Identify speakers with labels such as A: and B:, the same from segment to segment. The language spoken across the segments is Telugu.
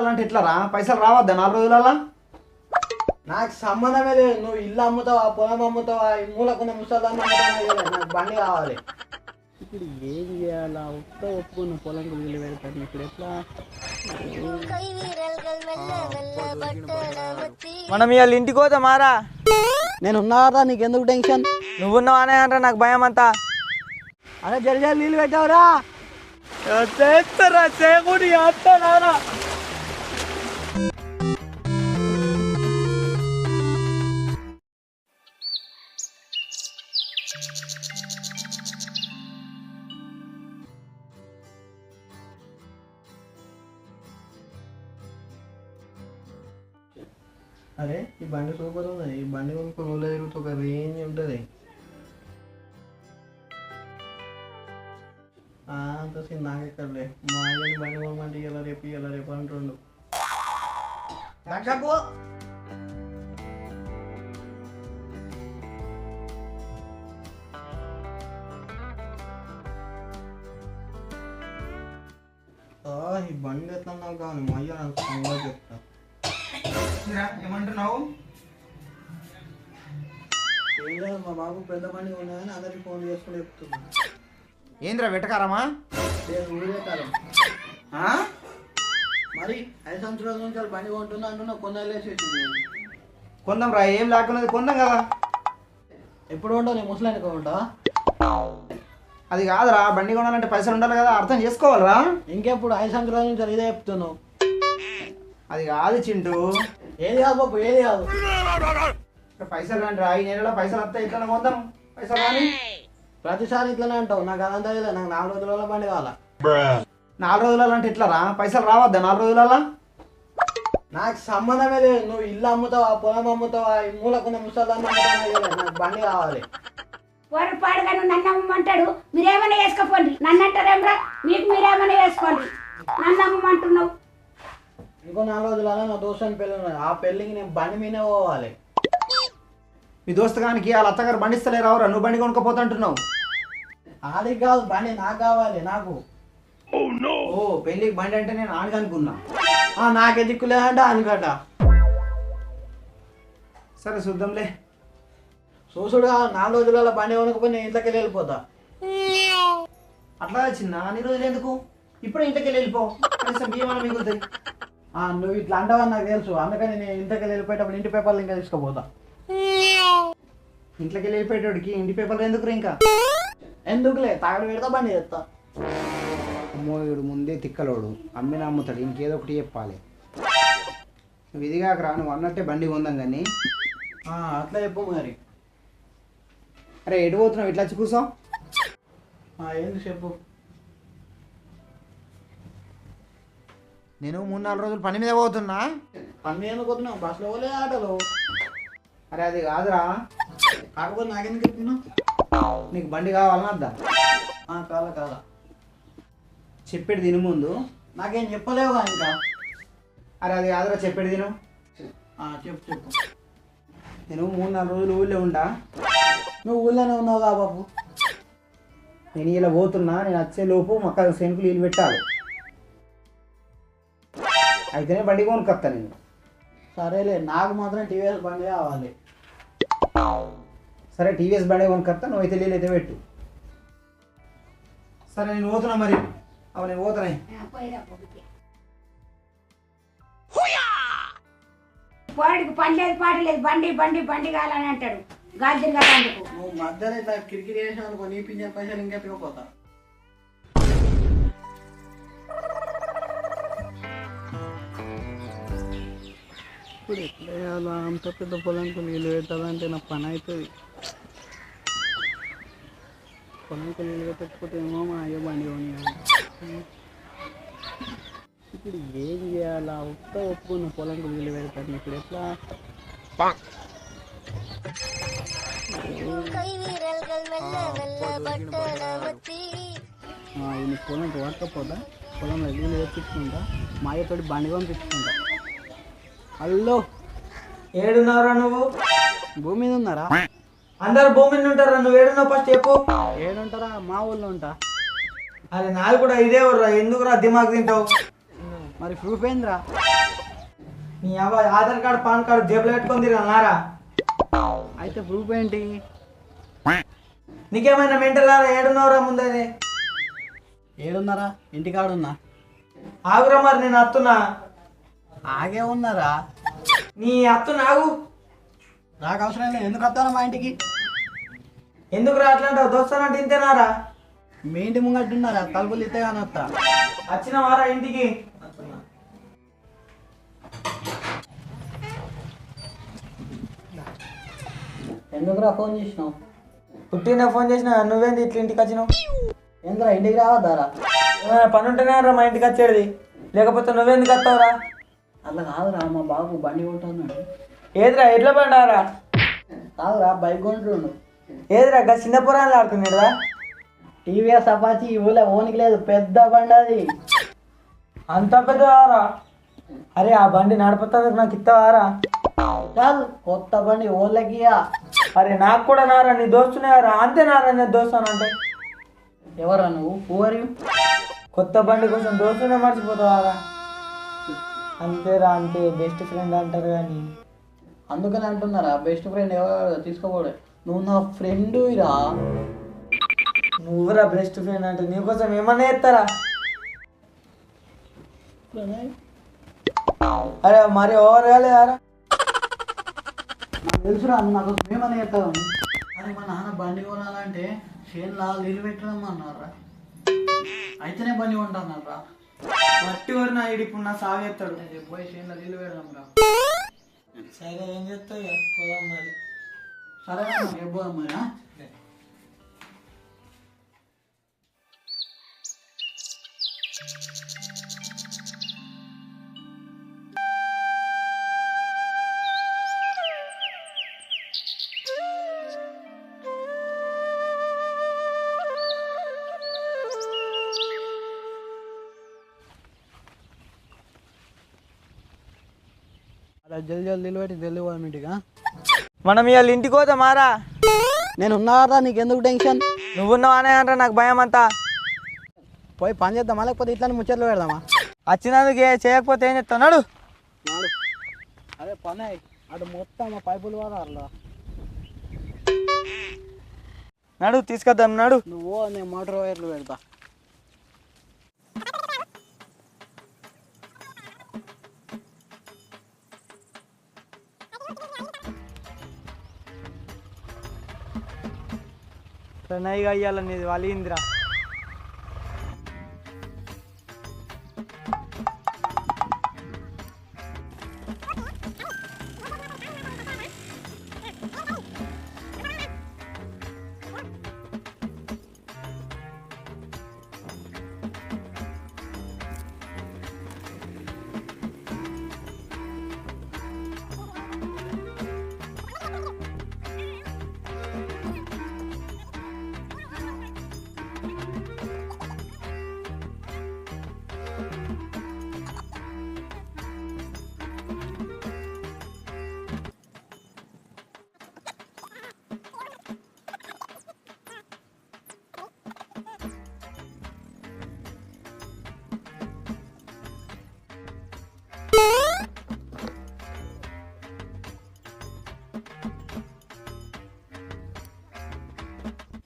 A: రోజులంటే ఎట్లా పైసలు రావద్దా 4 రోజులల్లా?
B: నాకు సంబంధమే లేదు. నువ్వు ఇల్లు అమ్ముతావా, పొలం అమ్ముతావా, ఈ మూలకున్న ముసలాన్ని అమ్ముతావా, నాకు బండి కావాలి.
C: ఇప్పుడు ఏం చేయాలా? ఒప్పుకున్న పొలం వదిలి పెడతాను. ఇప్పుడు ఎట్లా?
D: మనం ఇవాళ ఇంటికి పోతా మారా.
B: నేను ఉన్నారా, నీకెందుకు టెన్షన్?
D: నువ్వున్నావానే అంటారా నాకు భయం అంతా.
B: అరే జరి నీళ్ళు పెట్టావురా.
D: చేస్తారా చేయకూడదు చేస్తారా.
B: అరే ఈ బండి సూపర్ ఉంది. ఈ బండి కొనుక్కొని ఊళ్ళో తిరుగుతూ ఒక రేంజ్ ఉంటుంది. అంత సీన్ నాకెక్కడలే. మా ఆయన బండి కొనమంటే ఇలా రేపు అంటుండు. లక్షకు ఈ బండి ఎట్లా నాకు కావాలి. మా అయ్య నాకు సంగా చెప్తా.
A: ఏమంటున్నావు?
B: ఏం లేదు, మా బాబు పెద్ద బండి ఉన్నాయని అందరికి ఫోన్ చేసుకుని చెప్తున్నా.
A: ఏంద్రా వెటకారమా?
B: లేదు ఊరే కాలం. మరి 5 సంవత్సరాల నుంచి వాళ్ళు బండి కొంటున్నా అంటున్నా. కొందలేసి
A: కొందాం రా, ఏం లేకున్నది కొందాం కదా.
B: ఎప్పుడు ఉంటావు? నీ ముసలానికి ఉంటావా?
A: అది కాదురా, బండి కొనాలంటే పైసలు ఉండాలి కదా, అర్థం చేసుకోవాలరా.
B: ఇంకెప్పుడు 5 సంవత్సరాల నుంచి ఇదే చెప్తున్నావు.
A: అది కాదు చింటూ.
B: ఏది కాదు బాబు, ఏది కాదు.
A: పైసలు రండి రా, ఈ నెలలో పైసలు వస్తాయి, ఇట్లా కొందాం. పైసలు రాని
B: ప్రతిసారి ఇట్లనే అంటావు. నాకు అదంతా లేదు. నాకు 4 రోజుల బండి కావాలా.
A: 4 రోజులలో అంటే ఎట్లా పైసలు రావద్దా 4 రోజులల్లా?
B: నాకు సంబంధమే లేదు. నువ్వు ఇల్లు అమ్ముతావా, పొలం అమ్ముతావా, ఈ మూలకున్న ముసలాన్ని అమ్ముతావా, నాకు బండి కావాలి.
E: వాడు పాడుగా నన్ను అమ్మమంటాడు. మీరేమైనా వేసుకోపోండి. నన్ను అంటారేమ్రా? మీకు మీరేమైనా వేసుకోండి. నన్ను అమ్మమంటున్నావు.
B: ఇంకో 4 రోజులలో నా దోస్తుని పెళ్ళి ఉన్నది. ఆ పెళ్ళికి నేను బండి మీదే పోవాలి.
A: మీ దోస్తు గానికి వాళ్ళ అత్తగారు బండి ఇస్తలే రావురా, నువ్వు బండి కొనుక్కపోతా అంటున్నావు.
B: ఆడికి కాదు, బండి నాకు కావాలి. నాకు
A: ఓ పెళ్ళికి బండి అంటే నేను ఆడికి అనుకున్నా.
B: నాకే దిక్కు లేదంటే అనుకట.
A: సరే చూద్దాంలే.
B: చూసుడుగా 4 రోజులలో బండి కొనుక్కపోయి నేను ఇంట్లోకి వెళ్ళిపోతా.
A: అట్లా చిన్న అన్ని రోజులు ఎందుకు, ఇప్పుడు ఇంటికి వెళ్ళిపో, కనీసం బియ్యం మిగులుతాయి.
B: నువ్వు ఇట్లా అంటావని నాకు తెలుసు. అందుకని నేను ఇంట్లోకి వెళ్ళిపోయేటప్పుడు ఇంటి పేపర్లు ఇంకా తీసుకుపోతా.
A: ఇంట్లోకి వెళ్ళిపోయేటోడికి ఇంటి పేపర్లు ఎందుకు ఇంకా?
B: ఎందుకులే, తాగడు పెడతా, బండి చేస్తా.
A: అమ్మోయుడు ముందే తిక్కలోడు, అమ్మిన అమ్ముతాడు, ఇంకేదో ఒకటి చెప్పాలి. నువ్వు ఇదిగాక రా, నువ్వు అన్నట్టే బండి కొందాం కానీ.
B: అట్లా చెప్పు మరి.
A: అరే ఎటు పోతున్నావు, ఇట్లా వచ్చి కూర్చో.
B: ఏంది చెప్పు.
A: నేను 3-4 రోజులు పని మీద పోతున్నా.
B: పని ఎందుకు పోతున్నావు? బస్సులో పోలే, ఆటోలో.
A: అరే అది కాదురా,
B: కాకపోతే నాకెందుకు చెప్తున్నావు?
A: నీకు బండి కావాలన్నా వద్దా?
B: కాదా
A: చెప్పేది తిను ముందు.
B: నాకేం చెప్పలేవుగా ఇంకా.
A: అరే అది కాదురా, చెప్పేది తిను.
B: చెప్పు.
A: నేను 3-4 రోజులు ఊళ్ళో ఉండా.
B: నువ్వు ఊళ్ళోనే ఉన్నావుగా బాబు.
A: నేను ఇలా పోతున్నా, నేను వచ్చేలోపు మొక్క శనుకులు నీళ్ళు పెట్టాలి, అయితేనే బండి కొనుక్కొస్తా నేను.
B: సరేలే, నాకు మాత్రం టీవీఎస్ బండి కావాలి.
A: సరే టీవీఎస్ బండి కొనుక్కొస్తా, నువ్వు అయితే నీళ్ళు అయితే పెట్టు. సరే నేను పోతున్నా మరి. నేను పోతున్నాయి.
E: వాడికి పని లేదు, పాట లేదు. బండి బండి బండి కావాలని అంటాడు. గాజులు కాదందుకు
B: నువ్వు మధ్యలో ఇట్లా కిరికిరి చేసావు అనుకో, నీ పింఛన్ పైసలు ఇంకెప్పకపోతా.
C: ఇప్పుడు ఎట్లా చేయాలా? అంత పెద్ద పొలంకు నీళ్ళు పెట్టాలంటే నా పని అవుతుంది. పొలంకు నీళ్ళు పెట్టకపోతే ఏమో మా అయ్యో బండి కొనియాలి. ఇప్పుడు ఏం చేయాలా? ఒప్పుకున్న పొలంకు నీళ్ళు పెడతాను. ఇప్పుడు ఎట్లా? ఈ పొలంకి పట్టకపోతా, పొలంలో నీళ్ళు తెప్పించుకుంటా, మా అయ్యతోటి బండి పంపించుకుంటా. హలో,
A: ఏడున్నారా నువ్వు?
C: భూమి మీద ఉన్నారా?
A: అందరు భూమి మీద ఉంటారా, నువ్వు ఏడున్నావు ఫస్ట్ చెప్పు.
C: ఏడుంటారా? మా ఊళ్ళో ఉంటా.
A: అరే నాది కూడా ఇదే ఊర్రా, ఎందుకురా దిమాగ్ తింటావు?
C: మరి ప్రూఫ్ ఏందిరా?
D: నీ అబ్బాయి ఆధార్ కార్డు పాన్ కార్డు జేబులో పెట్టుకొని తిరగలనారా?
C: అయితే ప్రూఫ్ ఏంటి?
D: నీకేమైనా మెంటల్ ఏడున్నవరా ముందే?
C: ఏడున్నారా? ఇంటికాడున్నా.
D: ఆగురా మరి నేను అత్తున్నా.
C: ఆగే ఉన్నారా?
D: నీ అత్తున్నా ఆగు.
C: నాకు అవసరం లేదు. ఎందుకు వస్తారా మా ఇంటికి?
D: ఎందుకు రా అట్లాంటావు? దోస్తానంటే ఇంతేనారా?
C: మీ ఇంటి ముంగట్టున్నారా? తలుపులు ఇస్తే కానీ వస్తా.
D: వచ్చినవారా ఇంటికి?
C: ఎందుకురా ఫోన్ చేసినావు?
D: పుట్టిన ఫోన్ చేసిన నువ్వేంది ఇట్లా ఇంటికి వచ్చినావు?
C: ఎందుకురా ఇంటికి రావద్దారా?
D: పని ఉంటేనే రా మా ఇంటికి వచ్చేది, లేకపోతే నువ్వెందుకు వస్తావురా?
C: అట్లా కాదురా, మా బాబు బండి కొంటున్నాడు.
D: ఏదిరా ఎట్లా పండారా?
C: కాదురా బైక్ కొంటుండు.
D: ఏదిరా గా చిన్న పురాణాలు ఆడుతున్నాడురా?
C: టీవీఎస్ అపాచి ఈ ఊళ్ళో ఓనికి లేదు, పెద్ద బండి అది.
D: అంత పెద్దవారా? అరే ఆ బండి నడపతానికి నాకు ఇస్తావారా?
C: కాదు కొత్త బండి ఓళ్ళకి.
D: అరే నాకు కూడా నారా, నీ దోస్తున్నారా? అంతేనారా నేను దోస్తానంటే?
C: ఎవరా నువ్వు? పూవరి
D: కొత్త బండి కోసం దోస్తునే మర్చిపోతావారా? అంతేరా అంతే, బెస్ట్ ఫ్రెండ్ అంటారు కానీ.
C: అందుకని అంటున్నారా బెస్ట్ ఫ్రెండ్ ఎవరు తీసుకోకూడదు. నువ్వు నా ఫ్రెండ్ రా.
D: నువ్వురా బెస్ట్ ఫ్రెండ్ అంటే నీకోసం ఏమన్నా చేస్తారా? అరే మరి ఓవర్ కాలేదారా?
C: నాకు తెలుసురా నాకు ఏమని చెప్తావు. కానీ మా నాన్న బండి కొనాలంటే చేనులా నీళ్ళు పెట్టడం అన్నారా. అయితేనే బండి కొంటున్నారా.
D: మట్టి వరకు నా ఇప్పుడు నా సాగేస్తాడు.
C: పోయి చేనులో నీళ్ళు పెడదాం రా.
D: సరే ఏం చేస్తావు ఇక, పోదాం మరి.
C: సరే రేపు పోదాం మరి. జల్దీ జల్దీ నీళ్ళు పెట్టి జల్దీ పోదాం ఇంటికి.
D: మనం ఇవాళ ఇంటికి పోతామారా?
C: నేను ఉన్నారా, నీకెందుకు టెన్షన్?
D: నువ్వున్నావానే అంటారా, నాకు భయం అంతా.
C: పోయి పని చేద్దామా లేకపోతే ఇట్లా ముచ్చట్లు పెడదామా?
D: వచ్చినందుకు చేయకపోతే ఏం చెప్తావు? నడు.
C: అదే పని అటు మొత్తం ఆ పైపులు వాడాలి.
D: నడు తీసుకొద్దాం, నడు.
C: నువ్వు నేను మోటార్ వైర్లు పెడతా.
D: ప్రణయ్గా అయ్యాల నీది వలిందిరా.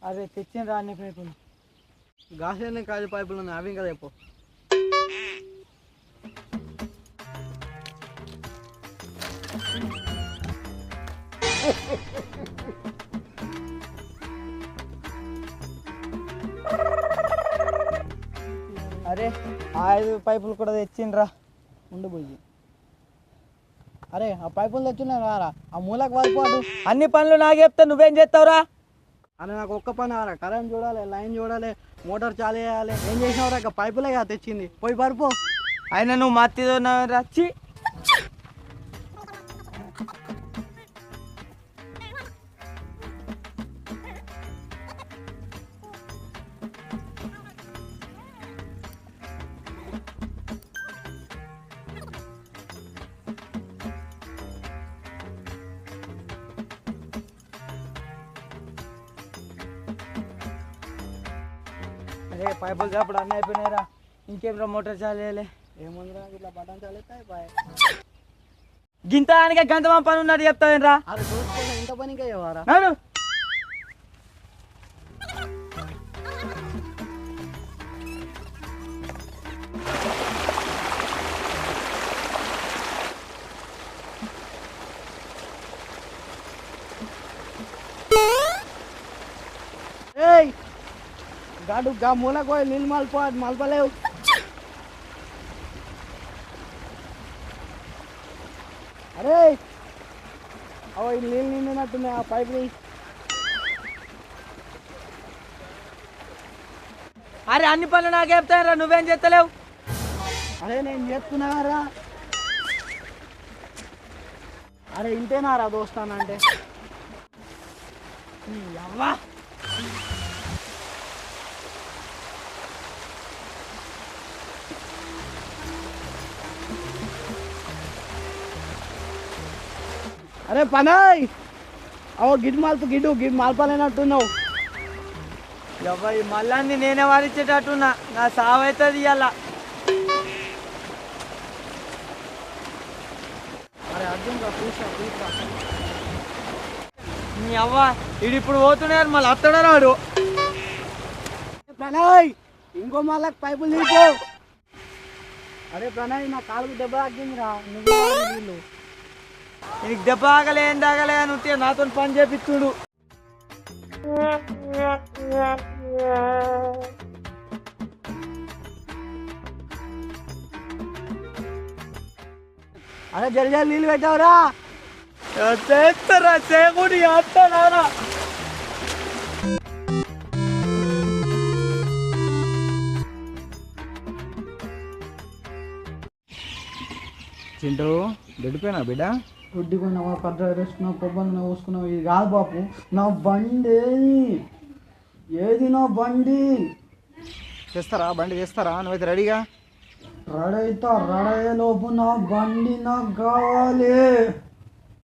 D: అరే తెచ్చిన రా అన్ని పైపులు.
C: గాసేనే కాదు పైపులు ఉన్నాయి, అవి ఇంకా చెప్పు.
D: అరే ఆ 5 పైపులు కూడా తెచ్చిండ్రా.
C: ఉండు పోయి. అరే ఆ పైపులు తెచ్చున్నాయి రారా, ఆ మూలకు వదిలిపోటు.
D: అన్ని పనులు నాకు చెప్తా, నువ్వేం చేస్తావురా?
C: అరే నాకు ఒక్క పని రా, కరెంట్ చూడాలి, లైన్ చూడాలి, మోటార్ చాలు చేయాలి. ఏం చేసినావురా? ఇక పైపులే కదా తెచ్చింది, పోయి పడిపో.
D: అయినా నువ్వు మత్తితో రచ్చి. అరే పైపులు చాపడు అన్నీ అయిపోయినాయిరా, ఇంకేం రా మోటార్ చాలు చేయాలి.
B: ఏముందిరా ఇట్లా బటన్ చాలేస్తే బాయ్.
D: గింత దానికే గంట పని ఉన్నట్టు చెప్తావేంరా
B: అరే దోస్తు కోసం ఇంత పని ఇంకా ఇవ్వరా?
D: నాడు
B: ఏయ్ గాడు గా మూలకు పోయి నీళ్ళు మలపలేవు. అరే అవ ఈ నీళ్ళు నిండినట్టున్నాయి ఆ పైపుని.
D: అరే అన్ని పనులు నాకు చెప్తానరా నువ్వేం చేస్తలేవు
B: అరే నేను చేస్తున్నారా? అరే ఇంతేనారా దోస్తానంటే?
D: అవ్వా
B: అరే పనాయ్ అవ గిడ్డు మాల్పలేనట్టున్నావు.
D: ఈ మళ్ళీ నేనే వాడిచ్చేటట్టున్నా నా సావైతుంది ఇవాళ
B: అరే అర్జున్ రా చూసా
D: నీ అవ్వ ఇది ఇప్పుడు పోతున్నాడు మళ్ళీ అత్తడా రాడు
B: ప్రణయ్ ఇంకో మళ్ళా పైపులు తీసుకో. అరే ప్రణయ్ నా కాలుకు దెబ్బ తాకిందిరా. నువ్వు వీళ్ళు
D: నీకు దెబ్బ ఆగలే ఏం తాగలే అని ఉంటే నాతో పని చేపిస్తుడు
B: అరే జల్ది నీళ్ళు పెట్టావురా.
D: చేస్తారా చేయకూడదు చేస్తారా
A: చింటూ గడిపోయినా బిడ్డ?
C: కొద్దిగా కర్ర వేసుకున్నావు కొబ్బరి పోసుకున్నావు. ఇది కాదు బాపు నా బండి ఏది నా బండి
A: చేస్తారా బండి చేస్తారా? నువ్వైతే రెడీగా
C: రెడీ లోపు నా బండి నాకు కావాలి.